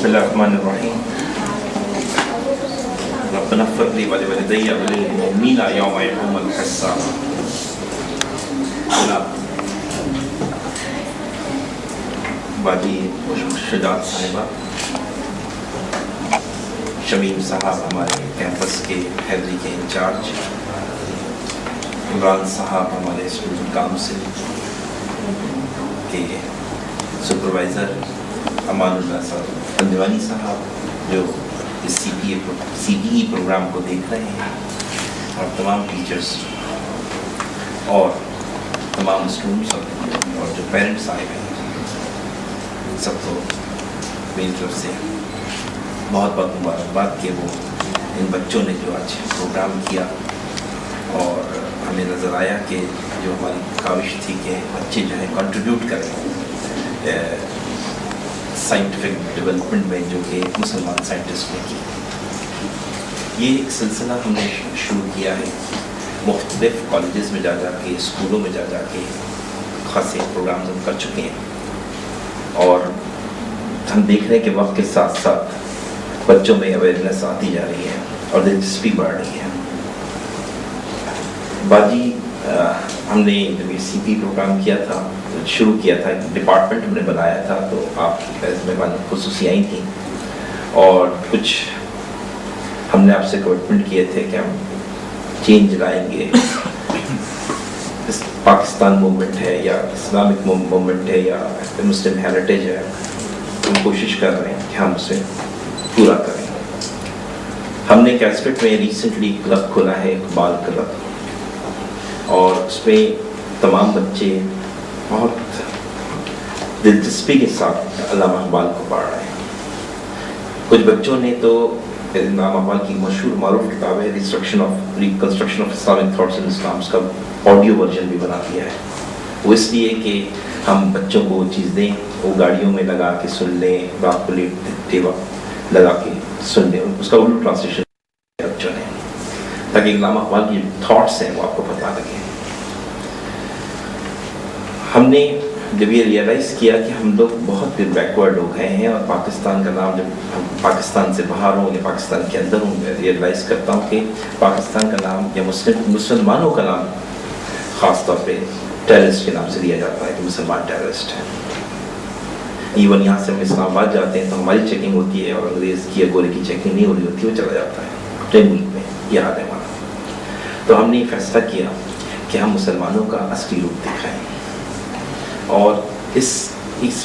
بسم الله الرحمن الرحيم. ربنا اغفر لي ولوالدي وللمؤمنين يوم يقوم الحساب. باجی شجاعت صاحبہ، شمیم صاحب ہمارے کیمپس کے حیدری کے انچارج، عمران صاحب ہمارے اسٹوڈنٹ کاؤنسل کے سپروائزر، امان اللہ صاحب، پنجوانی صاحب جو اس سی پی ای پروگرام کو دیکھ رہے ہیں، اور تمام ٹیچرس اور تمام اسٹوڈنٹس اور جو پیرنٹس آئے ہیں، سب کو میری طرف سے بہت بہت مبارکباد کہ وہ ان بچوں نے جو آج پروگرام کیا، اور ہمیں نظر آیا کہ جو ہماری کاوش تھی کہ بچے جو ہے کنٹریبیوٹ کریں سائنٹیفک ڈیولپمنٹ میں، جو کہ مسلمان سائنٹسٹ نے کی. یہ ایک سلسلہ ہم نے شروع کیا ہے، مختلف کالجز میں جا کے، اسکولوں میں جا کے خاصے پروگرامز ہم کر چکے ہیں، اور ہم دیکھ رہے ہیں کہ وقت کے ساتھ ساتھ بچوں میں اویئرنیس آتی جا رہی ہے اور دلچسپی بڑھ رہی ہے. باجی ہم نے جب یہ سی پی پروگرام کیا تھا، شروع کیا تھا، ڈپارٹمنٹ ہم نے بنایا تھا، تو آپ کی مہمان خصوصی آئی تھیں، اور کچھ ہم نے آپ سے کمٹمنٹ کیے تھے کہ ہم چینج لائیں گے. پاکستان موومنٹ ہے یا اسلامک موومنٹ ہے یا مسلم ہیریٹیج ہے، ہم کوشش کر رہے ہیں کہ ہم اسے پورا کریں. ہم نے کیسپٹ میں ریسنٹلی کلب کھولا ہے، اقبال کلب، اور اس میں تمام بچے بہت دلچسپی کے ساتھ علامہ اقبال کو پڑھ رہے ہیں. کچھ بچوں نے تو علامہ اقبال کی مشہور معروف کتاب ہے reconstruction of Islamic thoughts in Islam, اس کا آڈیو ورژن بھی بنا دیا ہے. وہ اس لیے کہ ہم بچوں کو وہ چیز دیں، وہ گاڑیوں میں لگا کے سن لیں، رات کو لیٹتے وقت لگا کے سن لیں. اس کا اردو ٹرانسلیشن بچوں نے، تاکہ علامہ اقبال کی تھاٹس ہیں وہ آپ کو پتہ لگے. ہم نے جب یہ ریئلائز کیا کہ ہم لوگ بہت بیکورڈ ہو گئے ہیں، اور پاکستان کا نام جب ہم پاکستان سے باہر ہوں یا پاکستان کے اندر ہوں، میں ریئلائز کرتا ہوں کہ پاکستان کا نام یا مسلمانوں کا نام خاص طور پہ ٹیررسٹ کے نام سے لیا جاتا ہے کہ مسلمان ٹیررسٹ ہیں. ایون یہاں سے ہم اسلام آباد جاتے ہیں تو ہماری چیکنگ ہوتی ہے، اور انگریز کی یا گورے کی چیکنگ نہیں ہو رہی ہوتی، وہ چلا جاتا ہے اپنے ملک میں. یہ حال ہے ہمارا. تو ہم نے یہ فیصلہ کیا کہ ہم مسلمانوں کا اصلی روپ دکھائیں، اور اس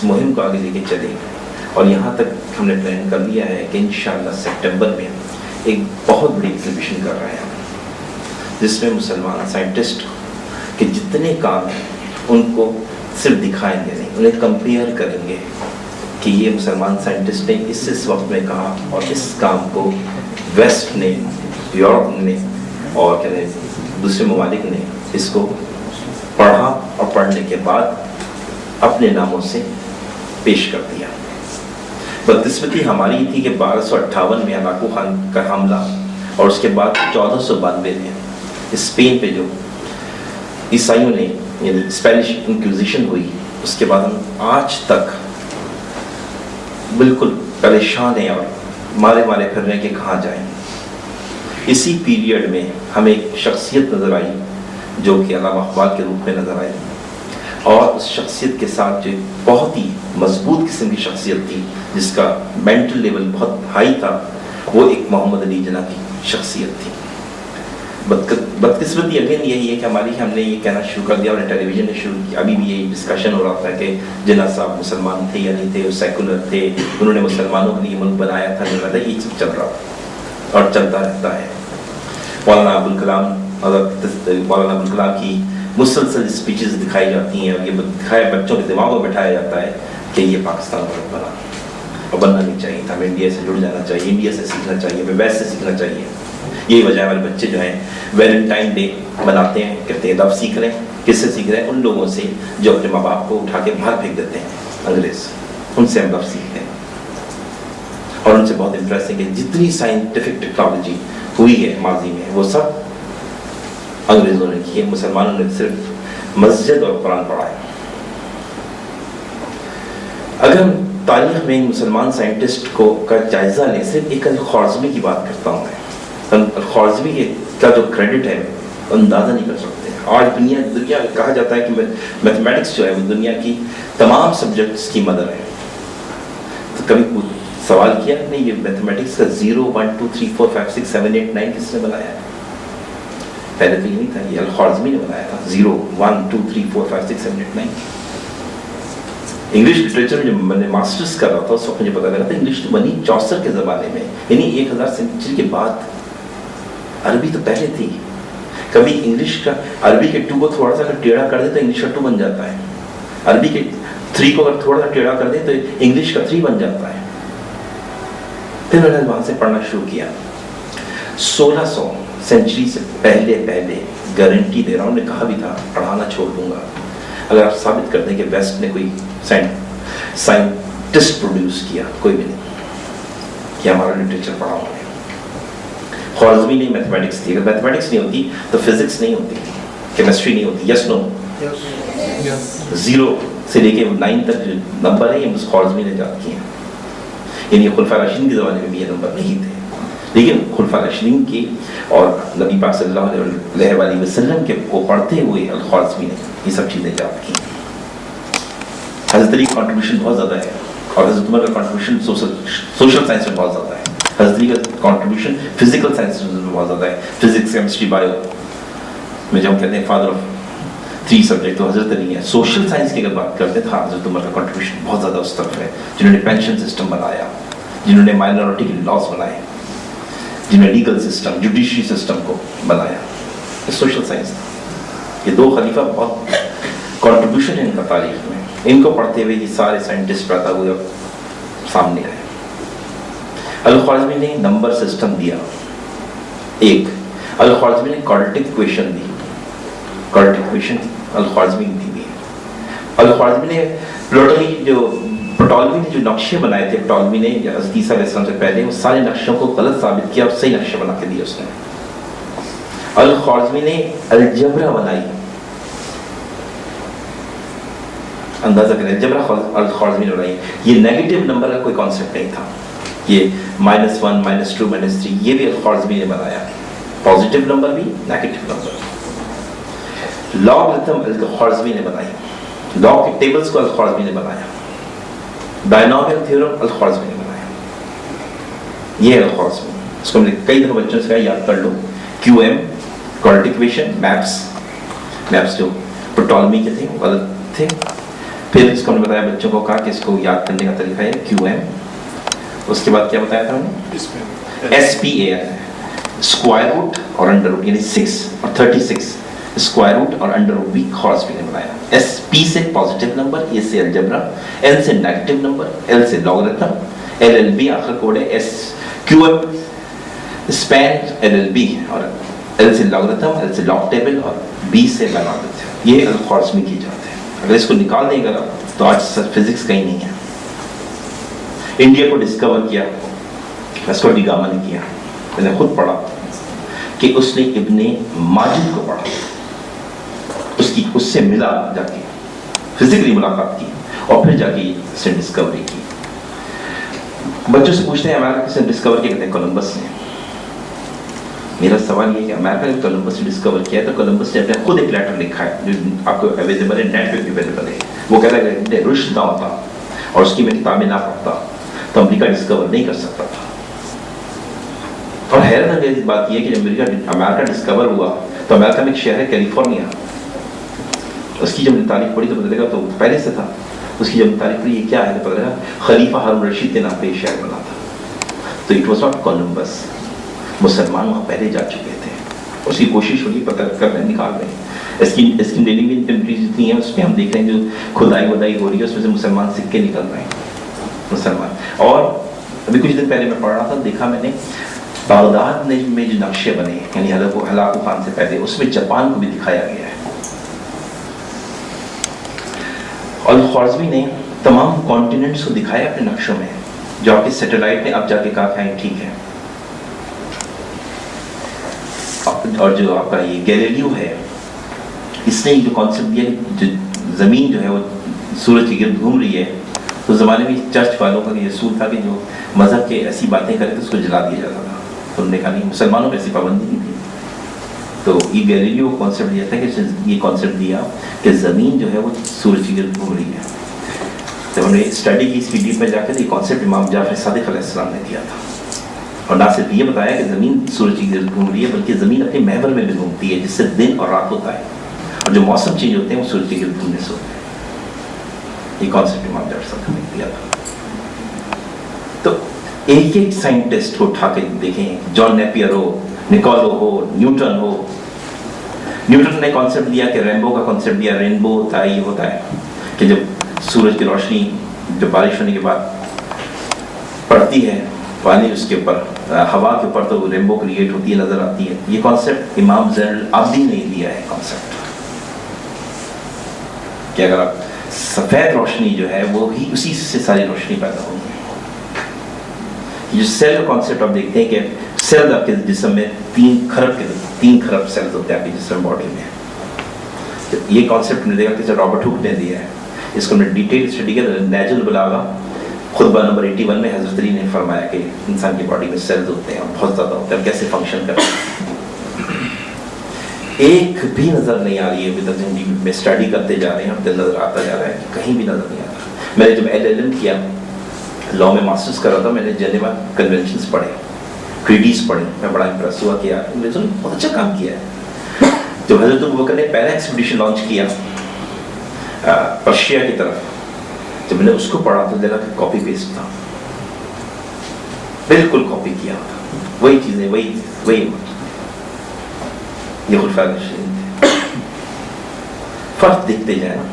مہم کو آگے لے کے چلیں. اور یہاں تک ہم نے پلان کر لیا ہے کہ انشاءاللہ سپٹمبر میں ایک بہت بڑی ایگزیبیشن کر رہے ہیں، جس میں مسلمان سائنٹسٹ کے جتنے کام ہیں ان کو صرف دکھائیں گے نہیں، انہیں کمپیئر کریں گے کہ یہ مسلمان سائنٹسٹ نے اس وقت میں کہا، اور اس کام کو ویسٹ نے، یورپ نے، اور دوسرے ممالک نے اس کو پڑھا، اور پڑھنے کے بعد اپنے ناموں سے پیش کر دیا. بدقسمتی ہماری تھی کہ 1258 میں ہلاکو خان کا حملہ، اور اس کے بعد 1492 میں اسپین پہ جو عیسائیوں نے یعنی اسپینش انکوزیشن ہوئی، اس کے بعد ہم آج تک بالکل پریشان ہیں اور مارے پھر رہے ہیں کہ کہاں جائیں. اسی پیریڈ میں ہمیں ایک شخصیت نظر آئی جو کہ علامہ اقبال کے روپ میں نظر آئی، اور اس شخصیت کے ساتھ جو بہت ہی مضبوط قسم کی شخصیت تھی، جس کا مینٹل لیول بہت ہائی تھا، وہ ایک محمد علی جناح کی شخصیت تھی. بدقسمتی اگین یہی ہے کہ ہم نے یہ کہنا شروع کر دیا، اور ٹیلی ویژن نے شروع کیا. ابھی بھی یہی ڈسکشن ہو رہا تھا کہ جناح صاحب مسلمان تھے یا نہیں تھے، وہ سیکولر تھے، انہوں نے مسلمانوں کے لیے ملک بنایا تھا، یہ سب چل رہا اور چلتا رہتا ہے. مولانا ابوالکلام کی مسلسل اسپیچز دکھائی جاتی ہیں، اور یہ بچوں کے دماغوں میں بٹھایا جاتا ہے کہ یہ پاکستان ملک بنا، اور بننا نہیں چاہیے تھا. ہمیں انڈیا سے جڑ جانا چاہیے، انڈیا سے سیکھنا چاہیے، ہمیں ویسٹ سے سیکھنا چاہیے. یہی وجہ ہے ہمارے بچے جو ہیں ویلنٹائن ڈے مناتے ہیں، کہتے ہیں لو سیکھ رہے ہیں. کس سے سیکھ رہے ہیں؟ ان لوگوں سے جو اپنے ماں باپ کو اٹھا کے باہر پھینک دیتے ہیں، انگریز. ان سے ہم لو سیکھتے ہیں، اور ان سے بہت امپریس ہے کہ جتنی سائنٹیفک ٹیکنالوجی ہوئی ہے ماضی میں، وہ سب انگریزوں نے کی ہے. مسلمانوں نے صرف مسجد اور قرآن پڑھا ہے. اگر تاریخ میں مسلمان سائنٹسٹ کا جائزہ لیں، صرف ایک الخوارزمی کی بات کرتا ہوں میں. الخوارزمی کا جو کریڈٹ ہے اندازہ نہیں کر سکتے. آج دنیا کہا جاتا ہے کہ میتھمیٹکس جو ہے وہ دنیا کی تمام سبجیکٹس کی مدر ہے. تو کبھی سوال کیا نہیں یہ میتھمیٹکس کا 0 1 2 3 4 5 6 7 8 9 کس نے بنایا ہے؟ پہلے تو یہ نہیں تھا، یہ الخوارزمی نے بنایا تھا. 0 1 2 3 4 5 6 7 8 9. انگلش لٹریچر جو میں نے ماسٹرز کر رہا تھا اس وقت مجھے پتا لگا تھا انگلش تو بنی چوسر کے زمانے میں، یعنی 1000 سینچری کے بعد. عربی تو پہلے تھی. کبھی انگلش کا عربی کے 2 کو تھوڑا سا اگر ٹیڑھا کر دے تو انگلش کا 2 بن جاتا ہے. عربی کے 3 کو اگر تھوڑا سا ٹیڑھا کر دے تو انگلش کا 3 بن جاتا ہے. پھر میں نے وہاں سے پڑھنا شروع کیا. 1600 سینچری سے پہلے گارنٹی دے رہا ہوں، نے کہا بھی تھا پڑھانا چھوڑ دوں گا اگر آپ ثابت کر دیں کہ ویسٹ نے کوئی سائنٹسٹ پروڈیوس کیا. کوئی بھی نہیں کہ ہمارا لٹریچر پڑھا ہوا ہے. خوارزمی نہیں میتھمیٹکس تھی. اگر میتھمیٹکس نہیں ہوتی تو فزکس نہیں ہوتی، کیمسٹری نہیں ہوتی. یس نو؟ 0 سے لے کے 9 تک جو نمبر ہے یہ خوارزمی نے ایجاد کیے ہیں. یعنی خلفاء راشدین کے زمانے میں بھی یہ نمبر نہیں تھے، لیکن خلفاء راشدین کی اور نبی پاک صلی اللہ علیہ وآلہ وسلم کے کو پڑھتے ہوئے الخوارزمی نے یہ سب چیزیں ایجاد کی. حضرت علی کا کنٹریبیوشن بہت زیادہ ہے اور حضرت عمر کا کنٹریبیوشن سوشل سائنس میں بہت زیادہ ہے. حضرت علی کا کنٹریبیوشن فزیکل سائنس میں بہت زیادہ ہے. فزکس، کیمسٹری، بایو میں جب ہم کہتے ہیں فادر آف 3 سبجیکٹ تو حضرت علی ہے. سوشل سائنس کی اگر بات کرتے تھے حضرت عمر کا کنٹریبیوشن بہت زیادہ اس طرف ہے، جنہوں نے پینشن سسٹم بنایا، جنہوں نے مائنورٹی کے لاس بنائے، جنہوں نے لیگل سسٹم، جوڈیشری سسٹم کو بنایا. یہ سوشل سائنس تھا. یہ 2 خلیفہ بہت کنٹریبیوشن ہے ان کا تاریخ میں. ان کو پڑھتے ہوئے یہ سارے سائنٹسٹ پیدا ہوئے سامنے آئے. الخوارزمی نے نمبر سسٹم دیا. ایک الخوارزمی نے کوارٹرٹک ایکویشن دی. کوارٹرٹک ایکویشن الخوارزمی نے دی. الخوارزمی نے پٹولمی نے جو نقشے بنائے تھے، پٹولمی نے حضرت عیسیٰ علیہ السلام سے پہلے وہ سارے نقشوں کو غلط ثابت کیا اور صحیح نقشے بنا کے دیے اس نے. الخوارزمی نے الجبرا بنائی. اندازہ کریں الجبرا الخوارزمی نے بنائی. یہ نیگیٹو نمبر کا کوئی کانسیپٹ نہیں تھا. یہ -1 -2 -3 یہ بھی الخوارزمی نے بنایا. پازیٹیو نمبر بھی، نیگیٹو نمبر. لاگرتھم الخوارزمی نے بنائی. لاگ کے ٹیبلز کو الخوارزمی نے بنایا. بائنومیل تھیورم الخوارزمی نے بنایا. یہ ہے الخوارزمی. اس کو ہم نے کئی دفعہ بچوں سے کہا یاد کر لو. QM کوارٹرٹک ایکویشن، میپس جو پٹولمی کے تھے وہ غلط تھے. پھر اس کو ہم نے بتایا بچوں کو کہا کہ اس کو یاد کرنے کا طریقہ ہے QM. اس کے بعد کیا بتایا تھا ہم نے؟ SPAN اسکوائر روٹ اور انڈر روٹ، یعنی 6 اور 36 اسکوائر روٹ اور انڈر روٹ بھی خوارزمی نے بنایا. SP سے پازیٹیو نمبر، A سے الجبرا، L سے نیگیٹو نمبر، L سے لاگرتھم، LLB آخر کوڈ ہے. QM اسپین LLB اور L سے لاگرتھم، L سے لاگ ٹیبل اور B سے بائنومیل. یہ الخوارزمی کی جاتے ہیں. اگر اس کو نکال دیں گا تو آج فزکس کہیں نہیں ہے. انڈیا کو ڈسکور کیا واسکو ڈی گاما نے کیا. میں نے خود پڑھا کہ اس نے ابن ماجد کو پڑھا، اس سے ملا، جا کے فزیکلی ملاقات کی اور پھر جا کے اس نے ڈسکوری کی. بچوں سے پوچھتے ہیں امریکہ کس نے ڈسکور کیا؟ کہتے ہیں کولمبس نے. میرا سوال یہ ہے کہ امریکہ نے کولمبس نے ڈسکور کیا تو کولمبس نے اپنے خود ایک لیٹر لکھا ہے جو آپ کو اویلیبل ہے، نیٹ پہ بھی اویلیبل ہے. وہ کہتا ہے کہ رشد نہ ہوتا اور اس کی میں کتابیں نہ پڑھتا تو امریکہ ڈسکور نہیں کر سکتا تھا. اور حیرت انگیز بات یہ ہے کہ جب امریکہ ڈسکور ہوا تو امریکہ میں ایک شہر ہے کیلیفورنیا. اس کی جب نے تاریخ پڑھی تو پتہ لگا تو پہلے سے تھا. اس کی جب تاریخ پڑھی یہ کیا ہے تو پتہ لگا خلیفہ ہارون رشید کے نام پہ یہ شہر بنا تھا. تو اٹ واز ناٹ کولمبس. مسلمان وہاں پہلے جا چکے تھے. اس کی کوشش ہوگی پتہ کر رہے ہیں، نکال رہے ہیں. اسکینڈینیوین کنٹریز جتنی ہیں اس میں ہم دیکھ رہے ہیں جو کھدائی ودائی ہو رہی ہے اس میں سے مسلمان سکے نکل رہے ہیں مسلمان. اور ابھی کچھ دن پہلے میں پڑھ رہا تھا، دیکھا میں نے بغداد میں جو نقشے بنے یعنی ہلاکو خان سے پہلے اس میں جاپان کو بھی دکھایا گیا ہے. اور خوارزمی نے تمام کانٹیننٹس کو دکھایا اپنے نقشوں میں، جو آپ کے سیٹلائٹ نے اب جا کے کہا کہ ٹھیک ہے. اور جو آپ کا یہ گیلیلیو ہے اس نے جو کانسیپٹ دیا جو زمین جو ہے وہ سورج کے گرد گھوم رہی ہے उस ज़माने में चर्च वालों का ये असूल था कि जो मज़हब के ऐसी बातें करे तो उसको जला दिया जाता था। तो उन्होंने कहा नहीं, मुसलमानों में ऐसी पाबंदी नहीं थी। तो ई गैलीलियो कॉन्सेप्ट दिया था कि ये कॉन्सेप्ट दिया कि ज़मीन जो है वो सूरज की गिर्द घूम रही है। तो हमने स्टडी की इसकी डीप में जाकर ये कॉन्सेप्ट इमाम जाफर सादिक अलैहिस्सलाम ने दिया था। और ना सिर्फ ये बताया कि ज़मीन सूरज की गिर्द घूम रही है, बल्कि ज़मीन अपने महवर में भी घूमती है, जिससे दिन और रात होता है, और जो मौसम चेंज होते हैं वो सूरज की गिर्द घूमने से होते हैं। ये कॉन्सेप्ट इमाम जाफर सादिक ने दिया था। तो एक एक साइंटिस्ट को उठा के देखें, जॉन नेपियर हो, निकोलो हो, न्यूटन हो। न्यूटन ने कॉन्सेप्ट दिया कि रेनबो का कॉन्सेप्ट दिया, रेनबो होता है, ये होता है कि जब सूरज की रोशनी जब बारिश होने के बाद पड़ती है पानी उसके ऊपर, हवा के ऊपर, तो रेनबो क्रिएट होती है, नजर आती है। ये कॉन्सेप्ट इमाम ज़ैनुल आबिदीन ने दिया है कॉन्सेप्ट कि अगर आप सफ़ेद रोशनी जो है वो ही उसी से सारी रोशनी पैदा होगी। ये सेल कॉन्सेप्ट आप देखते हैं कि सेल आपके जिस्म में 3 खरब सेल्स होते हैं आपके जिस्म बॉडी में। तो ये कॉन्सेप्ट हमने देखा कि रॉबर्ट हुक ने दिया है। इसको हमने डिटेल स्टडी किया। नहजुल बलागा खुतबा नंबर 81 में हज़रत अली ने फरमाया कि इंसान की बॉडी में सेल्स होते हैं और बहुत ज़्यादा होते हैं, कैसे फंक्शन करते हैं। एक भी नज़र नहीं आ रही है अभी तक, जिंदगी में स्टडी करते जा रहे हैं, अब नज़र आता जा रहा है, कहीं भी नज़र नहीं आता। मैंने जब LLM किया, लॉ में मास्टर्स कर रहा था, मैंने जेनेवा कन्वेंशंस पढ़े, ट्रीटीज पढ़े, मैं बड़ा इंप्रेस हुआ कि यार अंग्रेजों ने बहुत अच्छा काम किया है। जब हज़रत अबू बकर ने पहला एक्सपीडिशन लॉन्च किया पर्शिया की तरफ, जब मैंने उसको पढ़ा तो देखा कि कॉपी पेस्ट था, बिल्कुल कॉपी किया था, वही चीज़ें, वही ये खुलफा रशीदीन थे। फर्क देखते जाए ना,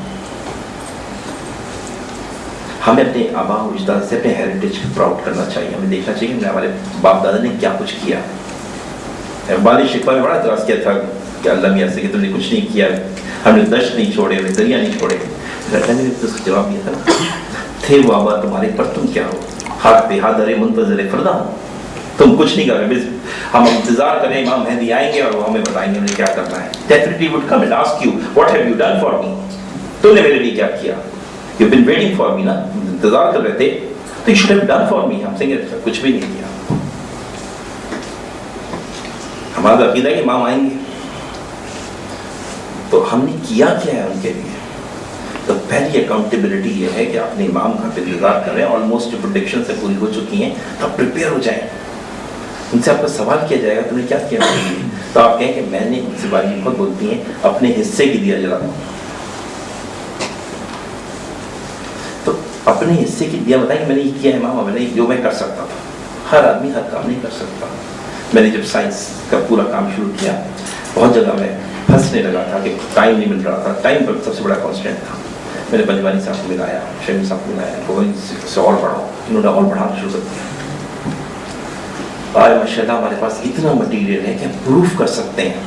हमें अपने आबा और अजदाद से अपने हेरिटेज को प्राउड करना चाहिए। हमें देखना चाहिए कि हमारे बाप दादा ने क्या कुछ किया। बाली शिकवा में बड़ा इतराज़ किया था कि अल्लाह मियाँ से कि तुमने कुछ नहीं किया, हमने दश्त नहीं छोड़े, हमने दरिया नहीं छोड़े। अल्लाह ने तो उसका जवाब दिया था ना, थे वो आबा तुम्हारे पर तुम क्या हो, हाथ पे हाथ दरे मुंतज़िर फरदा हो, तुम कुछ नहीं कर रहे, हम इंतजार करें इमाम मेहदी आएंगे और वो हमें बताएंगे हमें क्या करना है। Definitely would come and ask you what have you done for me, तूने मेरे लिए क्या किया, you been waiting for me ना, इंतजार कर रहे थे, तो you should have done for me. हम कहेंगे कुछ भी नहीं किया। हमारा अकीदा है कि इमाम आएंगे, तो हमने किया क्या है उनके लिए। तो पहली अकाउंटेबिलिटी ये है कि अपने इमाम का इंतजार करें, ऑलमोस्ट जो प्रोडिक्शन से पूरी हो चुकी हैं, तो आप प्रिपेयर हो जाएं। उनसे आपको सवाल किया जाएगा तुमने क्या किया मेरे लिए, तो आप कहें कि मैंने उनसे बारी बहुत बोलती हैं अपने हिस्से की दिया जला, तो अपने हिस्से की दिया बताएं कि मैंने ये किया है इमाम, मैंने जो मैं कर सकता था। हर आदमी हर काम नहीं कर सकता। मैंने जब साइंस का पूरा काम शुरू किया, बहुत जगह में फंसने लगा था कि टाइम नहीं मिल रहा था। टाइम पर सबसे बड़ा कॉन्स्टेंट था। मैंने पंजवानी साहब को मिलाया, शमी साहब को मिलाया, से और बढ़ाओ, इन्होंने और बढ़ाना शुरू कर दिया। आज माशाल्लाह हमारे पास इतना मटीरियल है कि हम प्रूफ कर सकते हैं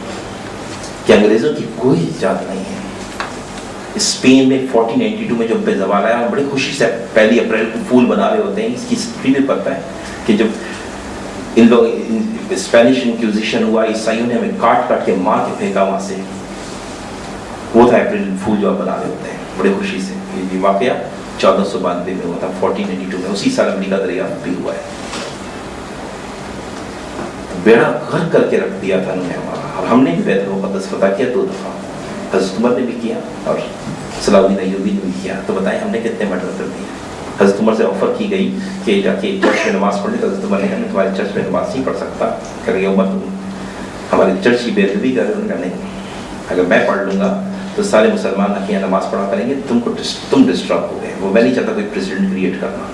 कि अंग्रेज़ों की कोई इजाद नहीं है। स्पेन में 1492 में जब बेज़वाल आया, बड़ी खुशी से 1 अप्रैल को फूल बना रहे होते हैं। इसकी हिस्ट्री भी पता है कि जब इन लोग स्पेनिश इंक्विजिशन हुआ, ईसाइयों ने हमें काट काट के मार के फेंका वहाँ से, वो था अप्रैल फूल जो आप बना रहे होते हैं बड़े खुशी से। ये वाकया 1492 में हुआ था, 1492 में, उसी साल अमरीका दरियाफ्त भी हुआ है। बेड़ा गर्क करके रख दिया था उन्होंने हमारा, और हमने भी बैतुल मुक़द्दस फतह किया 2 दफ़ा। हज़रत उमर ने भी किया और सलाहुद्दीन अय्यूबी ने भी किया। तो बताएं हमने कितने मर्डर कर दिए। हज़रत उमर से ऑफ़र की गई कि जाके चर्च में नमाज़ पढ़ ले, तो हज़रत उमर ने कहा मैं तुम्हारे चर्च में नमाज़ नहीं पढ़ सकता। करेंगे उमर तुम हमारे चर्च की बेअदबी कर रहे हो। नहीं, अगर मैं पढ़ लूँगा तो सारे मुसलमान आके यहाँ नमाज़ पढ़ा करेंगे, तुम डिस्टर्ब हो गए। वो मैं नहीं चाहता कोई प्रेसिडेंट क्रिएट करना।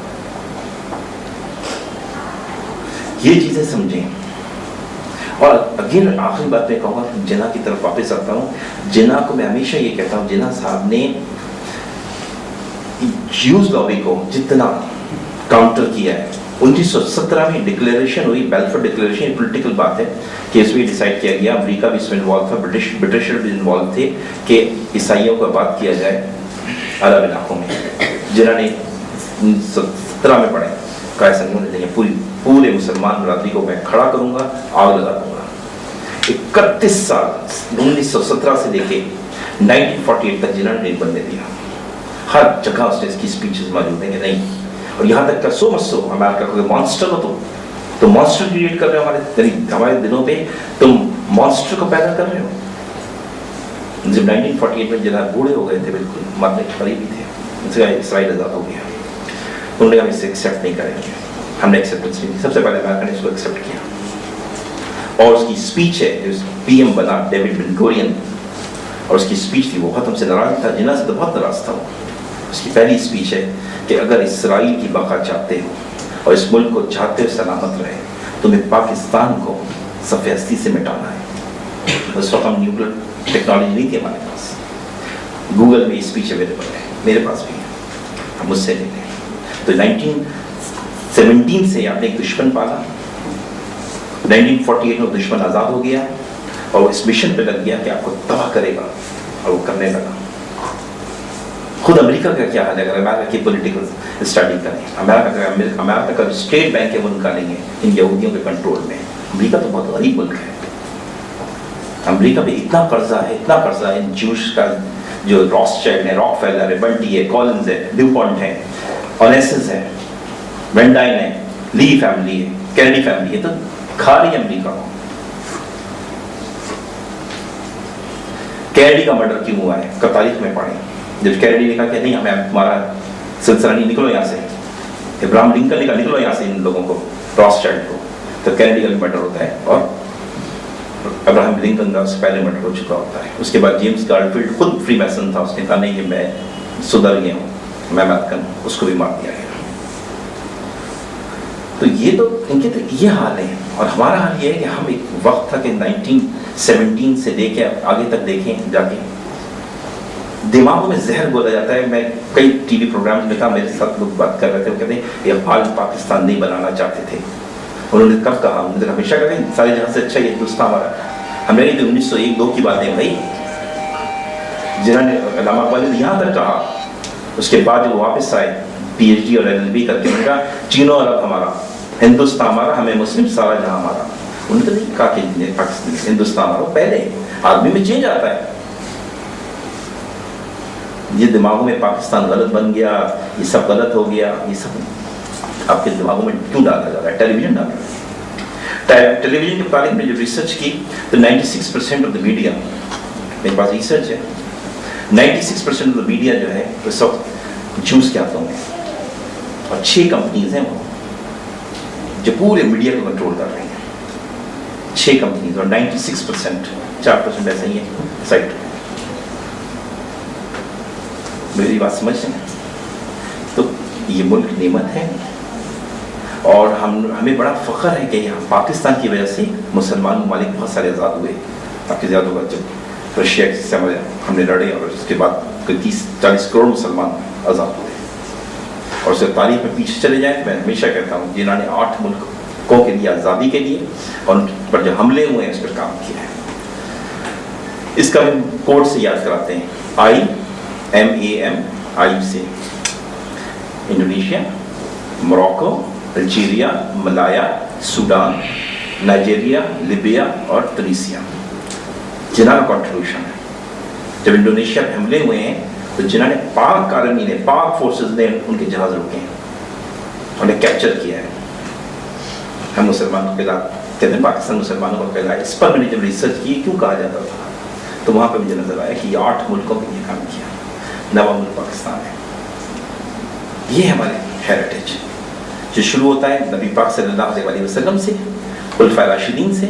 ये चीज़ें समझें। और अगेन आखिरी बात मैं कहूँगा, जिन्ना की तरफ वापस आता हूँ। जिन्ना को मैं हमेशा ये कहता हूँ, जिन्ना साहब ने ह्यूज लॉबी को जितना काउंटर किया है, 1917 में डिक्लेरेशन हुई, बेल्फोर डिक्लेरेशन, पॉलिटिकल बात है कि इसमें डिसाइड किया गया, अमेरिका भी इसमें इन्वॉल्व था, ब्रिटिशर भी इन्वॉल्व थे कि ईसाइयों को आबाद किया जाए अरब इलाकों में। जिन्ना ने 1917 में पढ़े क्या पूरे मुसलमान बरादरी को मैं खड़ा करूंगा, आग लगा दूंगा। 31 साल 1917 से लेके 1948 तक जिन्ना ने नहीं बनने दिया। हर जगह उसने इसकी स्पीचेस मौजूद हैं कि नहीं, और यहाँ तक का सो मच सो अमेरिका को मॉन्स्टर हो तो मॉन्स्टर क्रिएट कर रहे हो हमारे दिनों पे, तुम मॉन्स्टर को पैदा कर रहे हो। जब 1948 में जनाब बूढ़े हो गए थे, बिल्कुल मरने के करीब ही थे, उनसे इसराइल आज़ाद हो गया, उन्होंने हम इसे एक्सेप्ट नहीं करेंगे, हमने एक्सेप्टेंस नहीं, सबसे पहले अमेरिका ने इसको एक्सेप्ट किया। और उसकी स्पीच है, PM बना डेविड बेन गुरियन, और उसकी स्पीच थी, वो बहुत हमसे नाराज था, जिन्ना से तो बहुत नाराज था वो। उसकी पहली स्पीच है कि अगर इसराइल की बका चाहते हो और इस मुल्क को चाहते हो सलामत रहे, तुम्हें पाकिस्तान को सफ़े हस्ती से मिटाना है। उस वक्त हम न्यूक्लियर टेक्नोलॉजी नहीं थी हमारे पास, गूगल में स्पीच अवेलेबल है, मेरे पास भी है, हम मुझसे ले लें। तो 1917 से आपने एक दुश्मन पाला, 1948 में दुश्मन आज़ाद हो गया और वो इस मिशन पे लग गया कि आपको तबाह करेगा, और वो करने लगा। खुद अमेरिका का क्या हाल है, अगर अमेरिका की पॉलिटिकल स्टडी करें, अमेरिका का स्टेट बैंक है वो निकालेंगे इन यहूदियों के कंट्रोल में। अमेरिका तो बहुत गरीब मुल्क है, अमेरिका में इतना कर्जा है इन जूश का, जो रॉथस्चाइल्ड है, रॉकफेलर है, बंटी है, कॉलिंस है, ड्यूपॉन्ट है, ओनेसिस है, वेंडाइन है, ली फैमिली है, कैनेडी फैमिली है, तो खा रही है अमेरिका को। कैनेडी का मर्डर क्यों हुआ है, कब तारीख में पढ़े, जब कैनेडी ने कहा कि नहीं हमें तुम्हारा सिलसिला नहीं, निकलो यहाँ से, इब्राहिम लिंकन ने कहा निकलो यहाँ से इन लोगों को, रॉथस्चाइल्ड को, तो कैनेडी का भी मर्डर होता है, और अब्राहम लिंकन का उससे पहले मर्डर हो चुका होता है। उसके बाद जेम्स गारफील्ड खुद फ्री मैसन था, उसने कहा नहीं कि मैं सुधर गया हूँ, मैं अमेरिकन, उसको भी मार दिया गया। तो ये तो इनके तो ये हाल है, और हमारा हाल ये है कि हम एक वक्त था कि 1917 से लेके आगे तक देखें जाके दिमागों में जहर घोला जाता है। मैं कई टीवी प्रोग्राम में कहा, मेरे साथ लोग बात कर रहे थे, वो कहते हैं इकबाल पाकिस्तान नहीं बनाना चाहते थे। उन्होंने कब कहा, उन्होंने हमेशा कहते हैं सारे जहाँ से अच्छा ये हिंदुस्तान हमारा। हमने नहीं 1901-2 की बातें भाई, जिन्होंने अल्लामा इकबाल ने यहाँ तक कहा, उसके बाद जब वो वापस आए PhD और LLB करके, उन्होंने कहा चीनो अरब हमारा, हिंदुस्तान हमारा, हमें मुस्लिम सारा जहाँ हमारा। उन्होंने तो नहीं कहा कि पाकिस्तान हिंदुस्तान हमारा, पहले आदमी में चेंज आता है। ये दिमागों में पाकिस्तान गलत बन गया, ये सब गलत हो गया, ये सब आपके दिमागों में क्यों डाला जा रहा है? टेलीविजन डाल रहा है। टेलीविजन के बारे में जब रिसर्च की तो 96% ऑफ द मीडिया, मेरे पास रिसर्च है, 96% ऑफ द मीडिया जो है वो सब जूस के हाथों में, और 6 कंपनीज हैं वो जो पूरे मीडिया को कंट्रोल कर रही हैं, 6 कंपनीज, और 96%, 4% ऐसा ही है साइट। मेरी बात समझ रहे हैं? तो ये मुल्क नेमत है, और हमें बड़ा फ़ख्र है कि यहाँ पाकिस्तान की वजह से मुसलमान ममालिक बहुत सारे आज़ाद हुए। आपके ज़्यादा होगा जब रशिया से हमने लड़े, और उसके बाद कोई 30-40 करोड़ मुसलमान आज़ाद हुए। और उससे तारीख में पीछे चले जाएँ तो मैं हमेशा कहता हूँ जिन्होंने 8 मुल्कों के लिए आज़ादी के लिए और उन पर जो हमले हुए हैं उस पर काम किया है। इसका हम कोड से याद कराते हैं, IMAM से Indonesia, Morocco, Algeria, Malaya, Sudan, Nigeria, Libya और तुनीसिया, जिन्होंने कॉन्ट्रीब्यूशन है। जब इंडोनेशिया में हमले हुए हैं तो जिन्होंने पाक आर्मी ने, पाक फोर्सेस ने उनके जहाज रोके हैं, उन्हें कैप्चर किया है। हम मुसलमानों के खिलाफ कहते हैं, पाकिस्तान मुसलमानों को खिलाफ। इस पर मैंने जब रिसर्च की क्यों कहा जाता था, तो वहाँ पर मुझे नजर आया कि ये 8 मुल्कों के लिए काम किया, 9वां मुल्क पाकिस्तान है। ये हमारे हेरिटेज जो शुरू होता है नबी पाक सल्लल्लाहु अलैहि वसल्लम से, खुलफाए राशिदीन से,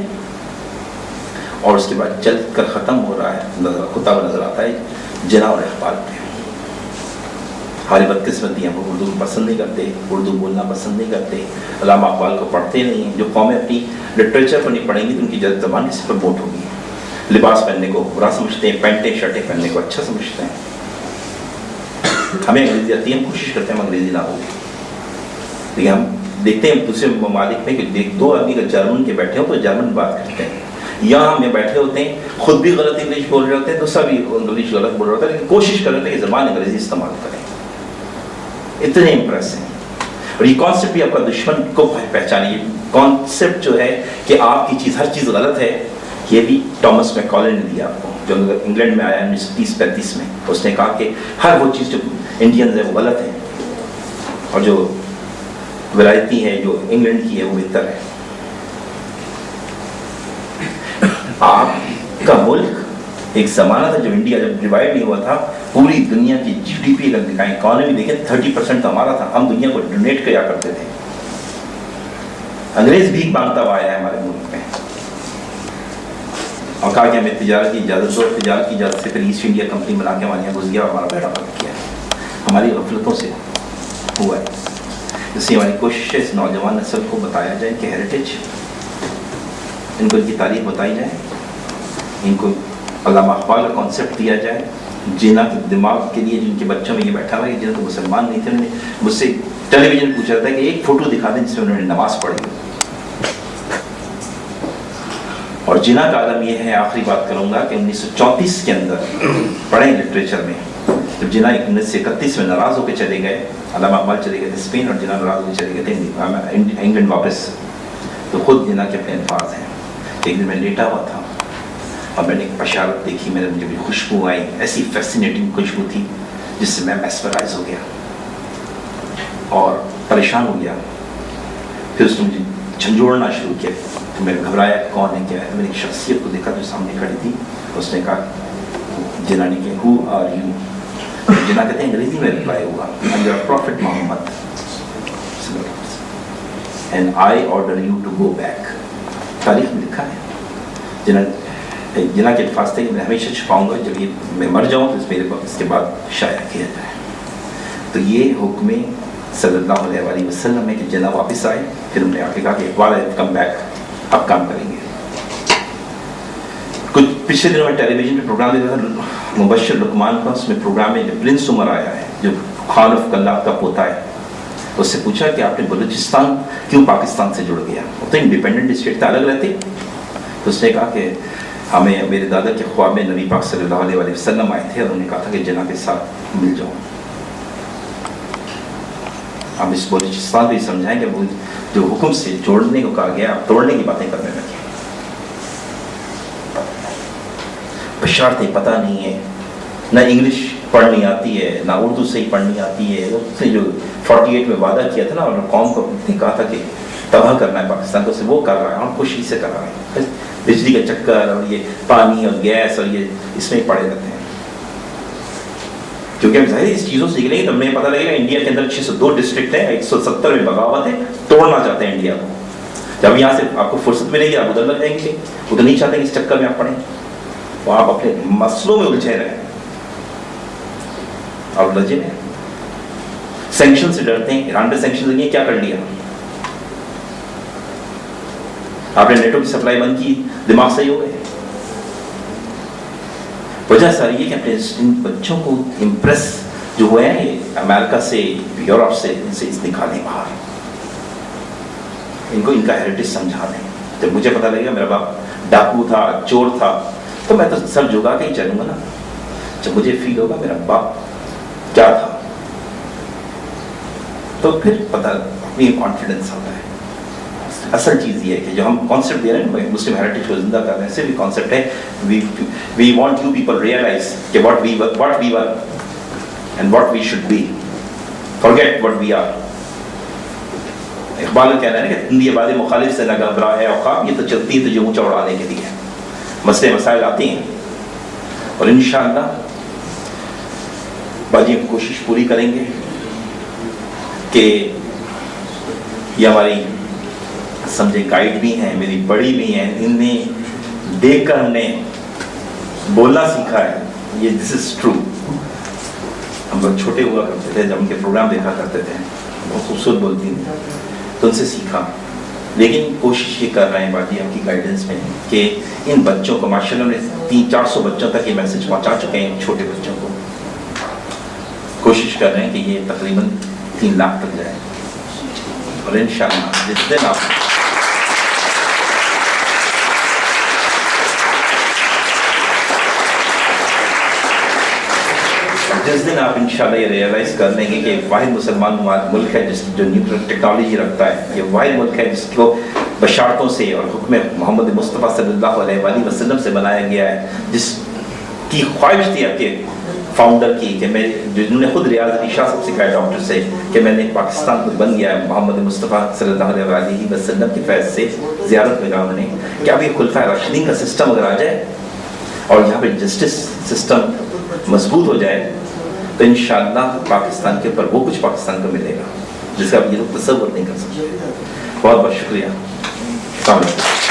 और उसके बाद चल कर ख़त्म हो रहा है, होता हुआ नजर आता है जना और इक़बाल पे। हमारी बदकिस्मती है, हम उर्दू पसंद नहीं करते, उर्दू बोलना पसंद नहीं करते, अल्लामा इक़बाल को पढ़ते नहीं हैं। जो कौमें अपनी लिटरेचर को नहीं पढ़ेंगी तो उनकी ज़बान किस पर बोट होगी। लिबास पहनने को बुरा समझते हैं, पैंटें शर्टें पहनने को अच्छा समझते हैं। हमें अंग्रेजी आती है, हम कोशिश करते हैं हम अंग्रेजी ना बोलें, लेकिन हम देखते हैं दूसरे ममालिक में कि 2 आदमी का जर्मन के बैठे हो तो जर्मन बात करते हैं, यहाँ हमें बैठे होते हैं खुद भी गलत इंग्लिश बोल रहे होते हैं, दूसरा भी इंग्लिश गलत बोल रहा होता है, लेकिन कोशिश कर रहे हैं कि ज़बान अंग्रेजी इस्तेमाल करें। इतने इम्प्रेस हैं। और ये कॉन्सेप्ट भी आपका दुश्मन को पहचानिए। कॉन्सेप्ट जो है कि आपकी चीज़, हर चीज़ गलत है, ये भी टॉमस मैकॉले ने दिया आपको, जो इंग्लैंड में आया 1930-35 में। उसने कहा कि हर वो चीज़ जो इंडियंस है वो गलत है, और जो वैरायटी है जो इंग्लैंड की है वो बेहतर है। आपका मुल्क एक ज़माना था जब इंडिया जब डिवाइड नहीं हुआ था, पूरी दुनिया की जीडीपी अगर दिखाएं, इकॉनमी देखें 30% तो हमारा था, हम दुनिया को डोनेट किया करते थे। अंग्रेज भीख मांगता हुआ आया है हमारे मुल्क में, और कहा कि हमें तिजारत की इजाज़त दो, तिजारत की इजाज़त से फिर ईस्ट इंडिया कंपनी बना के हमारे यहाँ घुस गया और हमारा बेड़ा बंद किया। हमारी गफलतों से हुआ है। इसलिए हमारी कोशिश है इस नौजवान नस्ल को बताया जाए कि हेरिटेज, इनको इनकी तारीख बताई जाए, इनको अल्लामा इक़बाल का कॉन्सेप्ट दिया जाए। जिना के दिमाग के लिए जिनके बच्चों में ये बैठा हुआ है, जिन्हें तो मुसलमान नहीं थे, उन्होंने मुझसे टेलीविजन पूछा था कि एक फ़ोटो दिखा दें जिसमें उन्होंने नमाज़ पढ़ी। और जिना का आलम ये है, आखिरी बात करूँगा, कि 1934 के अंदर पढ़े लिटरेचर में, जब जिना 1931 में नाराज़ होकर चले गए, अल्लामा इक़बाल चले गए थे स्पेन और जिना नाराज़ होकर चले गए थे इंग्लैंड वापस, तो खुद जिना के अपने अल्फाज हैं। एक दिन मैं लेटा हुआ था और मैंने एक बशारत देखी, मेरे मुझे भी खुशबू आई, ऐसी फैसिनेटिंग खुशबू थी जिससे मैं मैस्मराइज हो गया और परेशान हो गया। फिर उसने मुझे झंझोड़ना शुरू किया, तो मैं घबराया कौन है क्या है। तो मैंने एक शख्सियत को देखा जो सामने खड़ी थी, उसने कहा, जिना ने कहा, हु आर यू? जिना कहते हैं, अंग्रेजी में रिप्लाई हुआ, I am your prophet Muhammad and I order you to go back. तारीख में लिखा है। जिना के अल्फाज थे कि मैं हमेशा छुपाऊंगा, जब ये मैं मर जाऊँ तो मेरे पास इसके बाद शाया किया जाए। तो ये हुक्म सल्लल्लाहु अलैहि वसल्लम है कि जिना वापस आए। फिर उन्होंने आके कहा कि इक़बाल कम बैक, अब काम करेंगे। कुछ पिछले दिनों में टेलीविजन पे प्रोग्राम देखा था, मुबश्शिर लुकमान का, उसमें प्रोग्राम में जो प्रिंस उमर आया है, जो खान ऑफ कल्लाब का पोता है, उससे पूछा कि आपने बलूचिस्तान क्यों पाकिस्तान से जुड़ गया, वो तो इंडिपेंडेंट स्टेट था, अलग रहते। तो उसने कहा कि हमें मेरे दादा के ख्वाब में नबी पाक सल्लल्लाहु अलैहि वसल्लम आए थे और उन्होंने कहा था कि जिना के साथ मिल जाओ। अब इस बलूचिस्तान को ये समझाएं कि वो जो हुक्म से जोड़ने को कहा गया, आप तोड़ने की बातें करने लगे। बशारतें पता नहीं है, ना इंग्लिश पढ़नी आती है, ना उर्दू से ही पढ़नी आती है। उससे जो 48 में वादा किया था ना, और कौम को कहा था कि तबाह करना है पाकिस्तान को, वो कर रहा है, हम खुशी से कर रहा है। बिजली का चक्कर और ये पानी और गैस और ये इसमें पड़े रहते हैं। क्योंकि हम जाहिर इस चीज़ों से निकलेंगे तो हमें पता लगेगा इंडिया के अंदर 602 डिस्ट्रिक्ट है, 170 में बगावत है, तोड़ना चाहते हैं इंडिया को। जब यहाँ से आपको फुर्सत मिलेगी आप उधर लग जाएंगे, वो तो नहीं चाहते कि इस चक्कर में आप पड़ें, तो आप अपने मसलों में उलझे रहें और उलझे रहें। सैंक्शन से डरते हैं, ईरान पे सैंक्शन लगी, क्या कर लिया आपने? नेटो की सप्लाई बंद की, दिमाग सही हो गए। वजह सारी ये कि अपने इन बच्चों को इम्प्रेस जो हुए हैं अमेरिका से, यूरोप से, इनसे निकालें बाहर, इनको इनका हेरिटेज समझा दें। जब मुझे पता लगेगा मेरा बाप डाकू था, चोर था, तो मैं तो सर झुका के ही चलूंगा ना। जब मुझे फील होगा मेरा बाप क्या था, तो फिर पता अपनी कॉन्फिडेंस होता है। असल चीज़ ये है कि जो हम कॉन्सेप्ट दे रहे हैं मुस्लिम हेरिटेज को जिंदा करने से भी कॉन्सेप्ट है, we want you people realise कि what we were and what we should be, forget what we are. Iqbal का कहना है कि तुंदी आबाद मुखालिफ से न घबरा है औकाब, ये तो चलती है तुझे ऊंचा उड़ाने के लिए। मसले मसाइल आती हैं और इंशाअल्लाह बाजी हम कोशिश पूरी करेंगे कि ये हमारी समझे गाइड भी हैं, मेरी बड़ी भी हैं, इनने देखकर हमने बोलना सीखा है। ये दिस इज ट्रू। हम लोग छोटे हुआ करते थे, जब उनके प्रोग्राम देखा करते थे, बहुत खूबसूरत बोलती थी, तो उनसे सीखा। लेकिन कोशिश ये कर रहे हैं बाकी आपकी गाइडेंस में कि इन बच्चों को माशाल्लाह ने 300-400 बच्चों तक ये मैसेज पहुंचा चुके हैं, छोटे बच्चों को। कोशिश कर रहे हैं कि ये तकरीबन 3 लाख तक जाए और इंशाअल्लाह जिस दिन आप इंशाल्लाह ये रियलाइज़ कर लेंगे कि वाहिद मुसलमान मुल्क है जो न्यूक्लियर टेक्नोलॉजी रखता है, ये वाहिद मुल्क है जिसको बशारतों से और हुक्म मोहम्मद मुस्तफ़ा सल्लल्लाहु अलैहि वसल्लम से बनाया गया है, जिसकी ख्वाहिश थी आपके फाउंडर की कि मैं जिन्होंने खुद रियाज अली शाह साहब से कहा डॉक्टर से कि मैंने पाकिस्तान को बन गया मोहम्मद मुस्तफ़ा सल्लल्लाहु अलैहि वसल्लम की फैज़ से ज़ियारत मिला उन्हें कि अब ये खुलफा राशिदीन का सिस्टम अगर आ जाए और यहाँ पे जस्टिस सिस्टम मजबूत हो जाए तो इंशाअल्लाह पाकिस्तान के ऊपर वो कुछ पाकिस्तान को मिलेगा जिसका आप ये लोग तसव्वुर नहीं कर सकते। बहुत बहुत शुक्रिया। अस्सलाम वालेकुम।